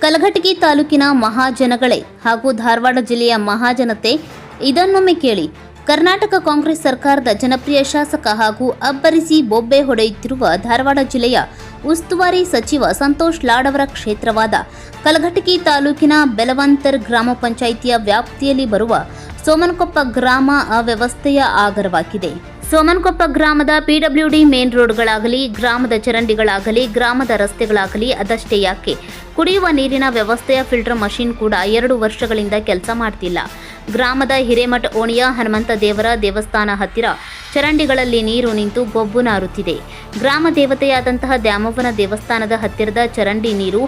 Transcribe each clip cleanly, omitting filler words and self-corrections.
ಕಲಘಟಗಿ ತಾಲೂಕಿನ ಮಹಾಜನಗಳೇ ಹಾಗೂ ಧಾರವಾಡ ಜಿಲ್ಲೆಯ ಮಹಾಜನತೆ ಇದನ್ನೊಮ್ಮೆ ಕೇಳಿ. ಕರ್ನಾಟಕ ಕಾಂಗ್ರೆಸ್ ಸರ್ಕಾರದ ಜನಪ್ರಿಯ ಶಾಸಕ ಹಾಗೂ ಅಬ್ಬರಿಸಿ ಬೊಬ್ಬೆ ಹೊಡೆಯುತ್ತಿರುವ ಧಾರವಾಡ ಜಿಲ್ಲೆಯ ಉಸ್ತುವಾರಿ ಸಚಿವ ಸಂತೋಷ್ ಲಾಡ್ ಅವರ ಕ್ಷೇತ್ರವಾದ ಕಲಘಟಗಿ ತಾಲೂಕಿನ ಬೆಲವಂತರ್ ಗ್ರಾಮ ಪಂಚಾಯಿತಿಯ ವ್ಯಾಪ್ತಿಯಲ್ಲಿ ಬರುವ ಸೋಮನಕೊಪ್ಪ ಗ್ರಾಮ ಅವ್ಯವಸ್ಥೆಯ ಆಗರವಾಗಿದೆ. ಸೋಮನಕೊಪ್ಪ ಗ್ರಾಮದ ಪಿಡಬ್ಲ್ಯೂಡಿ ಮೇನ್ ರೋಡ್ಗಳಾಗಲಿ, ಗ್ರಾಮದ ಚರಂಡಿಗಳಾಗಲಿ, ಗ್ರಾಮದ ರಸ್ತೆಗಳಾಗಲಿ, ಅದಷ್ಟೇ ಯಾಕೆ ಕುಡಿಯುವ ನೀರಿನ ವ್ಯವಸ್ಥೆಯ ಫಿಲ್ಟರ್ ಮಷೀನ್ ಕೂಡ 2 ವರ್ಷಗಳಿಂದ ಕೆಲಸ ಮಾಡ್ತಿಲ್ಲ. ಗ್ರಾಮದ ಹಿರೇಮಠ ಓಣಿಯ ಹನುಮಂತ ದೇವರ ದೇವಸ್ಥಾನ ಹತ್ತಿರ ಚರಂಡಿಗಳಲ್ಲಿ ನೀರು ನಿಂತು ಗೊಬ್ಬು ನಾರುತ್ತಿದೆ. ಗ್ರಾಮ ದೇವತೆಯಾದಂತಹ ದ್ಯಾಮವ್ವನ ದೇವಸ್ಥಾನದ ಹತ್ತಿರದ ಚರಂಡಿ ನೀರು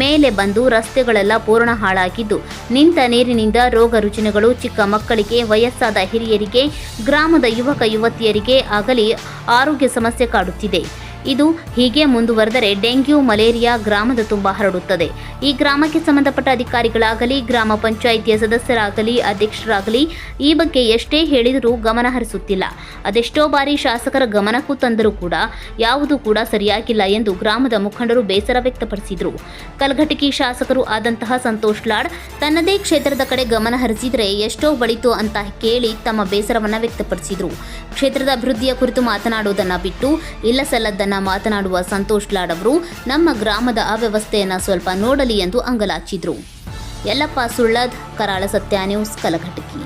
ಮೇಲೆ ಬಂದು ರಸ್ತೆಗಳೆಲ್ಲ ಪೂರ್ಣ ಹಾಳಾಗಿದ್ದು, ನಿಂತ ನೀರಿನಿಂದ ರೋಗ ರುಜಿನಗಳು ಚಿಕ್ಕ ಮಕ್ಕಳಿಗೆ, ವಯಸ್ಸಾದ ಹಿರಿಯರಿಗೆ, ಗ್ರಾಮದ ಯುವಕ ಯುವತಿಯರಿಗೆ ಆಗಲಿ ಆರೋಗ್ಯ ಸಮಸ್ಯೆ ಕಾಡುತ್ತಿದೆ. ಇದು ಹೀಗೆ ಮುಂದುವರೆದರೆ ಡೆಂಗ್ಯೂ, ಮಲೇರಿಯಾ ಗ್ರಾಮದ ತುಂಬ ಹರಡುತ್ತದೆ. ಈ ಗ್ರಾಮಕ್ಕೆ ಸಂಬಂಧಪಟ್ಟ ಅಧಿಕಾರಿಗಳಾಗಲಿ, ಗ್ರಾಮ ಪಂಚಾಯಿತಿಯ ಸದಸ್ಯರಾಗಲಿ, ಅಧ್ಯಕ್ಷರಾಗಲಿ ಈ ಬಗ್ಗೆ ಎಷ್ಟೇ ಹೇಳಿದರೂ ಗಮನ ಹರಿಸುತ್ತಿಲ್ಲ. ಅದೆಷ್ಟೋ ಬಾರಿ ಶಾಸಕರ ಗಮನಕ್ಕೂ ತಂದರೂ ಕೂಡ ಯಾವುದೂ ಕೂಡ ಸರಿಯಾಗಿಲ್ಲ ಎಂದು ಗ್ರಾಮದ ಮುಖಂಡರು ಬೇಸರ ವ್ಯಕ್ತಪಡಿಸಿದರು. ಕಲಘಟಗಿ ಶಾಸಕರು ಆದಂತಹ ಸಂತೋಷ್ ಲಾಡ್ ತನ್ನದೇ ಕ್ಷೇತ್ರದ ಕಡೆ ಗಮನ ಹರಿಸಿದರೆ ಎಷ್ಟೋ ಬಳಿತು ಅಂತ ಕೇಳಿ ತಮ್ಮ ಬೇಸರವನ್ನು ವ್ಯಕ್ತಪಡಿಸಿದರು. ಕ್ಷೇತ್ರದ ಅಭಿವೃದ್ಧಿಯ ಕುರಿತು ಮಾತನಾಡುವುದನ್ನು ಬಿಟ್ಟು ಇಲ್ಲಸಲ್ಲದ್ದನ್ನು ಮಾತನಾಡುವ ಸಂತೋಷ್ ಲಾಡ್ ಅವರು ನಮ್ಮ ಗ್ರಾಮದ ಅವ್ಯವಸ್ಥೆಯನ್ನು ಸ್ವಲ್ಪ ನೋಡಲಿ ಎಂದು ಅಂಗಲಾಚಿದ್ರು. ಯಲ್ಲಪ್ಪ ಸುಳ್ಳದ್, ಕರಾಳ ಸತ್ಯ ನ್ಯೂಸ್, ಕಲಘಟಗಿ.